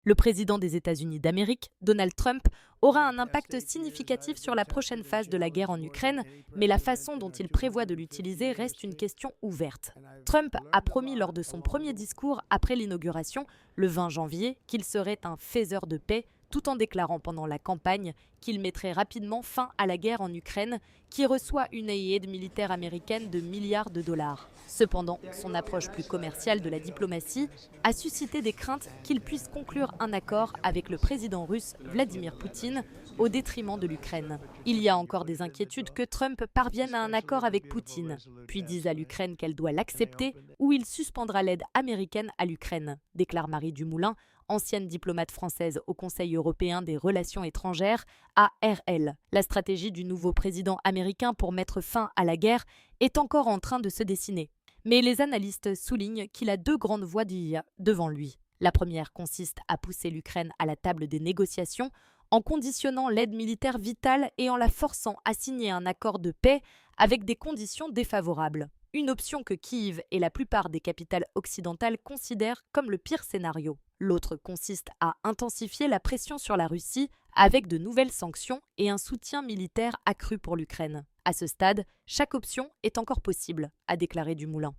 Le président des États-Unis d'Amérique, Donald Trump, aura un impact significatif sur la prochaine phase de la guerre en Ukraine, mais la façon dont il prévoit de l'utiliser reste une question ouverte. Trump a promis lors de son premier discours après l'inauguration, le 20 janvier, qu'il serait un faiseur de paix, tout en déclarant pendant la campagne qu'il mettrait rapidement fin à la guerre en Ukraine, qui reçoit une aide militaire américaine de milliards de dollars. Cependant, son approche plus commerciale de la diplomatie a suscité des craintes qu'il puisse conclure un accord avec le président russe Vladimir Poutine au détriment de l'Ukraine. Il y a encore des inquiétudes que Trump parvienne à un accord avec Poutine, puis dise à l'Ukraine qu'elle doit l'accepter ou il suspendra l'aide américaine à l'Ukraine, déclare Marie Dumoulin, ancienne diplomate française au Conseil européen des relations étrangères, ARL. La stratégie du nouveau président américain pour mettre fin à la guerre est encore en train de se dessiner. Mais les analystes soulignent qu'il a deux grandes voies devant lui. La première consiste à pousser l'Ukraine à la table des négociations en conditionnant l'aide militaire vitale et en la forçant à signer un accord de paix avec des conditions défavorables. Une option que Kiev et la plupart des capitales occidentales considèrent comme le pire scénario. L'autre consiste à intensifier la pression sur la Russie avec de nouvelles sanctions et un soutien militaire accru pour l'Ukraine. À ce stade, chaque option est encore possible, a déclaré Dumoulin.